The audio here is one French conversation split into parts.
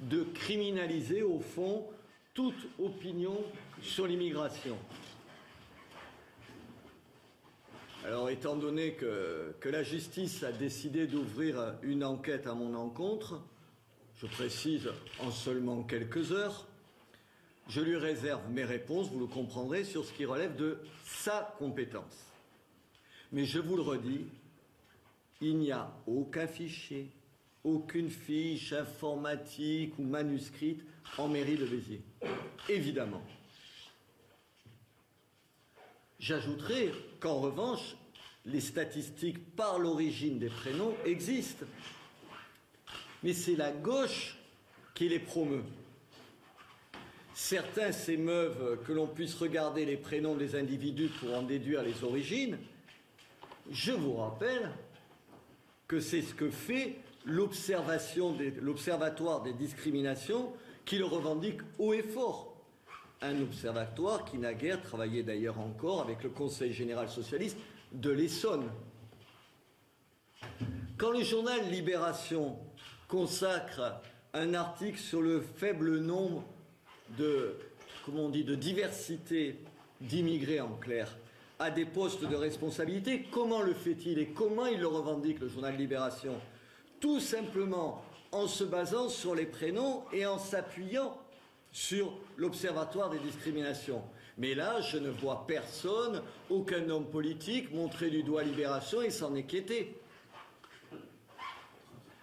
de criminaliser, au fond, toute opinion sur l'immigration. Alors, étant donné que la justice a décidé d'ouvrir une enquête à mon encontre, je précise en seulement quelques heures, je lui réserve mes réponses, vous le comprendrez, sur ce qui relève de sa compétence. Mais je vous le redis, il n'y a aucun fichier, aucune fiche informatique ou manuscrite en mairie de Béziers. Évidemment. J'ajouterai qu'en revanche, les statistiques par l'origine des prénoms existent. Mais c'est la gauche qui les promeut. Certains s'émeuvent que l'on puisse regarder les prénoms des individus pour en déduire les origines. Je vous rappelle que c'est ce que fait l'Observatoire des discriminations qui le revendique haut et fort. Un observatoire qui n'a guère travaillé d'ailleurs encore avec le Conseil général socialiste de l'Essonne. Quand le journal Libération consacre un article sur le faible nombre de diversité d'immigrés en clair à des postes de responsabilité, comment le fait-il et comment il le revendique, le journal Libération? Tout simplement en se basant sur les prénoms et en s'appuyant sur l'Observatoire des discriminations. Mais là, je ne vois personne, aucun homme politique montrer du doigt Libération et s'en inquiéter.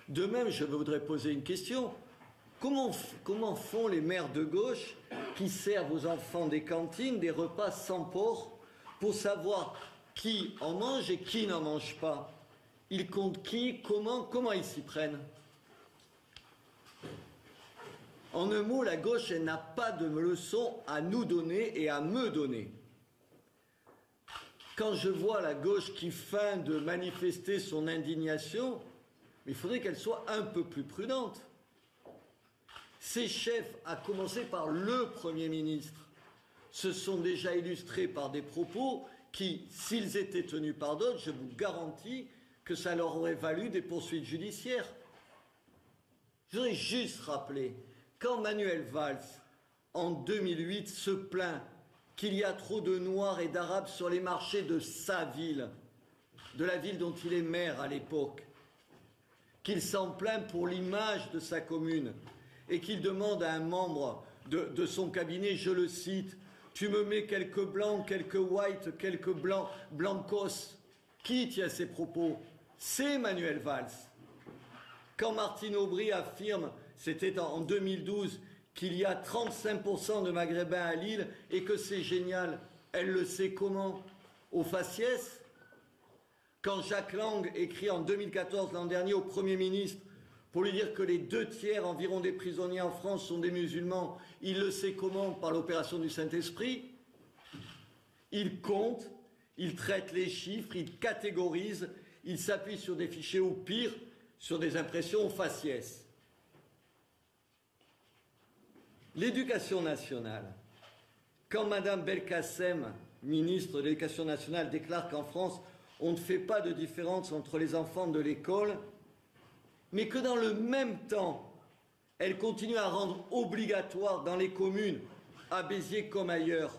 De même, je voudrais poser une question. Comment font les maires de gauche qui servent aux enfants des cantines des repas sans porc pour savoir qui en mange et qui n'en mange pas? Ils comptent qui, comment ils s'y prennent? En un mot, la gauche, elle n'a pas de leçon à nous donner et à me donner. Quand je vois la gauche qui feint de manifester son indignation, il faudrait qu'elle soit un peu plus prudente. Ses chefs, à commencer par le Premier ministre, se sont déjà illustrés par des propos qui, s'ils étaient tenus par d'autres, je vous garantis que ça leur aurait valu des poursuites judiciaires. Je voudrais juste rappeler, quand Manuel Valls, en 2008, se plaint qu'il y a trop de Noirs et d'Arabes sur les marchés de sa ville, de la ville dont il est maire à l'époque, qu'il s'en plaint pour l'image de sa commune et qu'il demande à un membre de son cabinet, je le cite, « Tu me mets quelques blancs, quelques whites, quelques blancs, blancos ». Qui tient ces propos? C'est Manuel Valls. Quand Martine Aubry affirme, c'était en 2012, qu'il y a 35% de Maghrébins à Lille et que c'est génial, elle le sait comment? Au faciès? Quand Jacques Lang écrit en 2014, l'an dernier, au Premier ministre, pour lui dire que les 2/3 environ des prisonniers en France sont des musulmans, il le sait comment? Par l'opération du Saint-Esprit. Il compte, il traite les chiffres, il catégorise, il s'appuie sur des fichiers ou pire, sur des impressions au faciès. L'éducation nationale. Quand Mme Belkacem, ministre de l'Éducation nationale, déclare qu'en France, on ne fait pas de différence entre les enfants de l'école, mais que dans le même temps, elle continue à rendre obligatoire dans les communes, à Béziers comme ailleurs,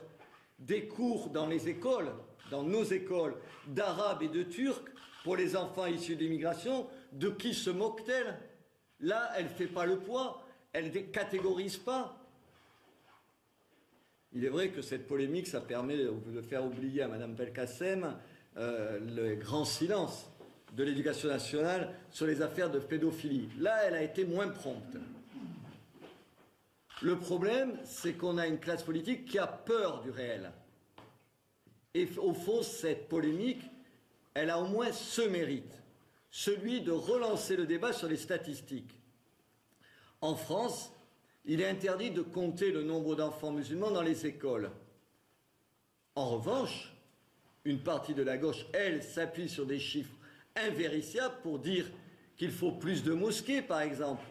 des cours dans les écoles, dans nos écoles, d'arabe et de turc pour les enfants issus d'immigration, de qui se moque-t-elle? Là, elle ne fait pas le poids, elle ne catégorise pas. Il est vrai que cette polémique, ça permet de faire oublier à Mme Belkacem le grand silence de l'Éducation nationale sur les affaires de pédophilie. Là, elle a été moins prompte. Le problème, c'est qu'on a une classe politique qui a peur du réel. Et au fond, cette polémique, elle a au moins ce mérite, celui de relancer le débat sur les statistiques. En France, il est interdit de compter le nombre d'enfants musulmans dans les écoles. En revanche, une partie de la gauche, elle, s'appuie sur des chiffres invérifiables pour dire qu'il faut plus de mosquées, par exemple,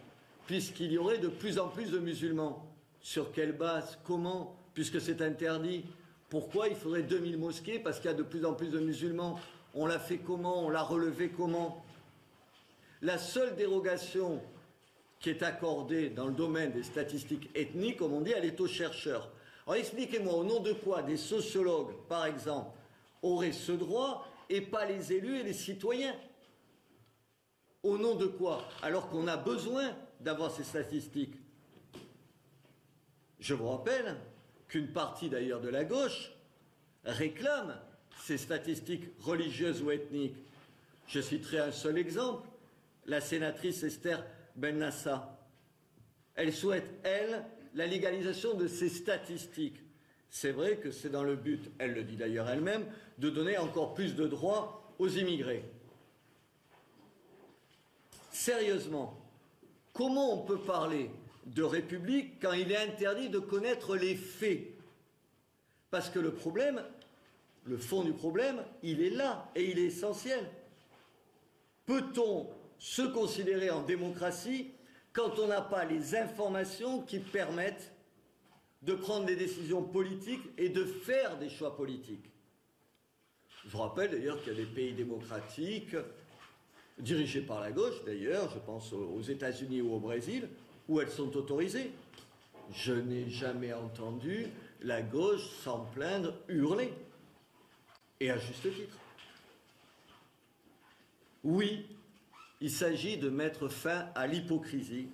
puisqu'il y aurait de plus en plus de musulmans. Sur quelle base? Comment? Puisque c'est interdit. Pourquoi il faudrait 2000 mosquées? Parce qu'il y a de plus en plus de musulmans. On l'a fait comment? On l'a relevé comment? La seule dérogation qui est accordée dans le domaine des statistiques ethniques, comme on dit, elle est aux chercheurs. Alors expliquez-moi, au nom de quoi des sociologues, par exemple, auraient ce droit et pas les élus et les citoyens? Au nom de quoi? Alors qu'on a besoin d'avoir ces statistiques. Je vous rappelle qu'une partie d'ailleurs de la gauche réclame ces statistiques religieuses ou ethniques. Je citerai un seul exemple, la sénatrice Esther Benassa. Elle souhaite, elle, la légalisation de ces statistiques. C'est vrai que c'est dans le but, elle le dit d'ailleurs elle-même, de donner encore plus de droits aux immigrés. Sérieusement, comment on peut parler de République quand il est interdit de connaître les faits? Parce que le problème, le fond du problème, il est là et il est essentiel. Peut-on se considérer en démocratie quand on n'a pas les informations qui permettent de prendre des décisions politiques et de faire des choix politiques? Je vous rappelle d'ailleurs qu'il y a des pays démocratiques, dirigés par la gauche d'ailleurs, je pense aux États-Unis ou au Brésil, où elles sont autorisées. Je n'ai jamais entendu la gauche s'en plaindre, hurler. Et à juste titre. Oui, il s'agit de mettre fin à l'hypocrisie.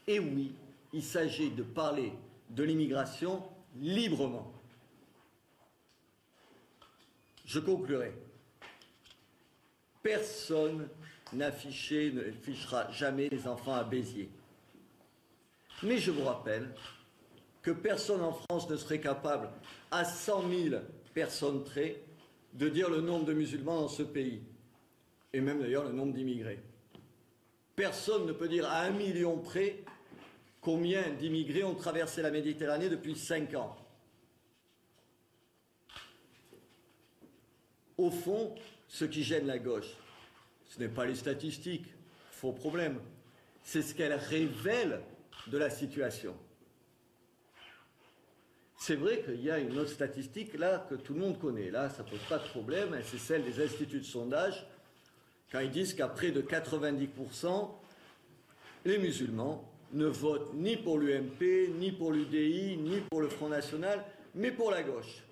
Et oui, il s'agit de parler de l'immigration librement. Je conclurai. Personne n'affichera jamais les enfants à Béziers. Mais je vous rappelle que personne en France ne serait capable, à 100 000 personnes près, de dire le nombre de musulmans dans ce pays, et même d'ailleurs le nombre d'immigrés. Personne ne peut dire à 1 million près combien d'immigrés ont traversé la Méditerranée depuis 5 ans. Au fond, ce qui gêne la gauche, ce n'est pas les statistiques, faux problème, c'est ce qu'elles révèlent de la situation. C'est vrai qu'il y a une autre statistique là que tout le monde connaît. Là, ça ne pose pas de problème. C'est celle des instituts de sondage. Quand ils disent qu'à près de 90%, les musulmans ne votent ni pour l'UMP, ni pour l'UDI, ni pour le Front National, mais pour la gauche.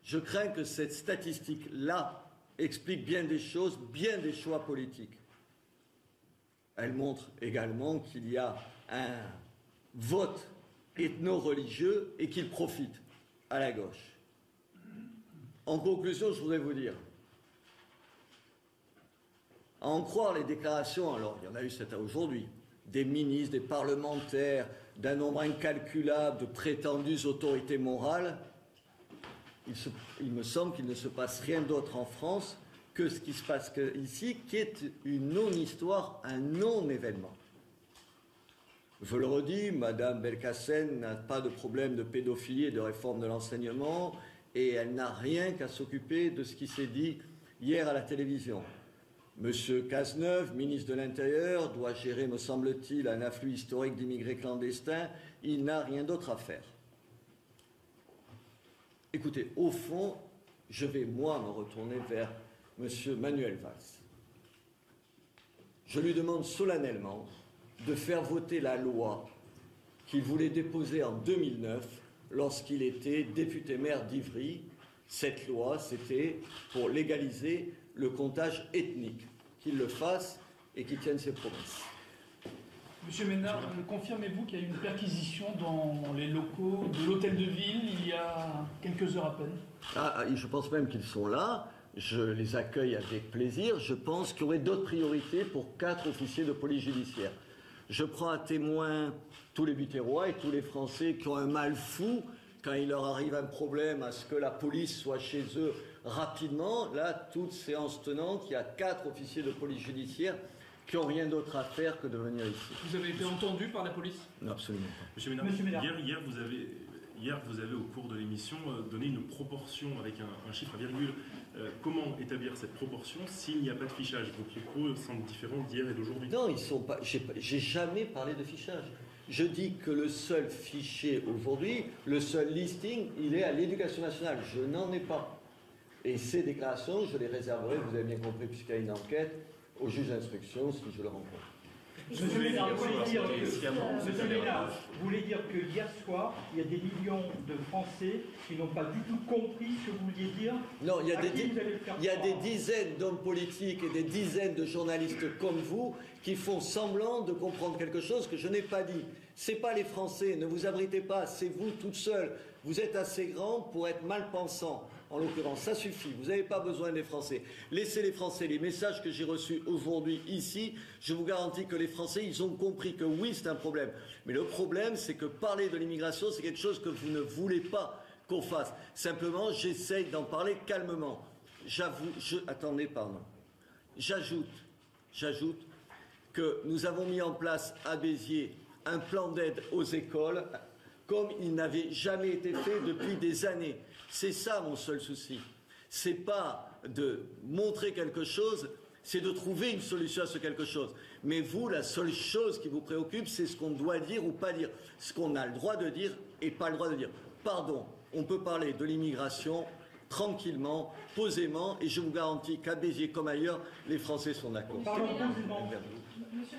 Je crains que cette statistique-là explique bien des choses, bien des choix politiques. Elle montre également qu'il y a un vote ethno-religieux et qu'il profite à la gauche. En conclusion, je voudrais vous dire, à en croire les déclarations, alors il y en a eu cette aujourd'hui, des ministres, des parlementaires, d'un nombre incalculable de prétendues autorités morales, il me semble qu'il ne se passe rien d'autre en France que ce qui se passe ici, qui est une non-histoire, un non-événement. Je le redis, Madame Belkacem n'a pas de problème de pédophilie et de réforme de l'enseignement, et elle n'a rien qu'à s'occuper de ce qui s'est dit hier à la télévision. Monsieur Cazeneuve, ministre de l'Intérieur, doit gérer, me semble-t-il, un afflux historique d'immigrés clandestins. Il n'a rien d'autre à faire. Écoutez, au fond, je vais, moi, me retourner vers monsieur Manuel Valls. Je lui demande solennellement de faire voter la loi qu'il voulait déposer en 2009 lorsqu'il était député-maire d'Ivry. Cette loi, c'était pour légaliser le comptage ethnique. Qu'il le fasse et qu'il tienne ses promesses. Monsieur Ménard, confirmez-vous qu'il y a eu une perquisition dans les locaux de l'hôtel de ville il y a quelques heures à peine? Je pense même qu'ils sont là. Je les accueille avec plaisir. Je pense qu'il y aurait d'autres priorités pour 4 officiers de police judiciaire. Je prends à témoin tous les Butérois et tous les Français qui ont un mal fou quand il leur arrive un problème à ce que la police soit chez eux rapidement. Là, toute séance tenante, il y a 4 officiers de police judiciaire qui n'ont rien d'autre à faire que de venir ici. Vous avez été entendu par la police? Non, absolument pas. Monsieur Ménard, hier, vous avez au cours de l'émission donné une proportion avec un chiffre à virgule. Comment établir cette proportion s'il n'y a pas de fichage? Vos propos semblent différents d'hier et d'aujourd'hui. Non, ils sont pas. J'ai jamais parlé de fichage. Je dis que le seul fichier aujourd'hui, le seul listing, il est à l'Éducation nationale. Je n'en ai pas. Et ces déclarations, je les réserverai, vous avez bien compris, puisqu'il y a une enquête, au juge d'instruction si je le rencontre. Monsieur Ménard, vous voulez dire que hier soir, il y a des millions de Français qui n'ont pas du tout compris ce que vous vouliez dire? Non, il y a des dizaines d'hommes politiques et des dizaines de journalistes comme vous qui font semblant de comprendre quelque chose que je n'ai pas dit. C'est pas les Français, ne vous abritez pas, c'est vous toute seule. Vous êtes assez grande pour être mal pensant. En l'occurrence, ça suffit, vous n'avez pas besoin des Français. Laissez les Français, les messages que j'ai reçus aujourd'hui ici, je vous garantis que les Français, ils ont compris que oui, c'est un problème. Mais le problème, c'est que parler de l'immigration, c'est quelque chose que vous ne voulez pas qu'on fasse. Simplement, j'essaye d'en parler calmement. Attendez, pardon. J'ajoute que nous avons mis en place à Béziers un plan d'aide aux écoles comme il n'avait jamais été fait depuis des années. C'est ça mon seul souci. C'est pas de montrer quelque chose, c'est de trouver une solution à ce quelque chose. Mais vous, la seule chose qui vous préoccupe, c'est ce qu'on doit dire ou pas dire. Ce qu'on a le droit de dire et pas le droit de dire. Pardon, on peut parler de l'immigration tranquillement, posément, et je vous garantis qu'à Béziers comme ailleurs, les Français sont d'accord.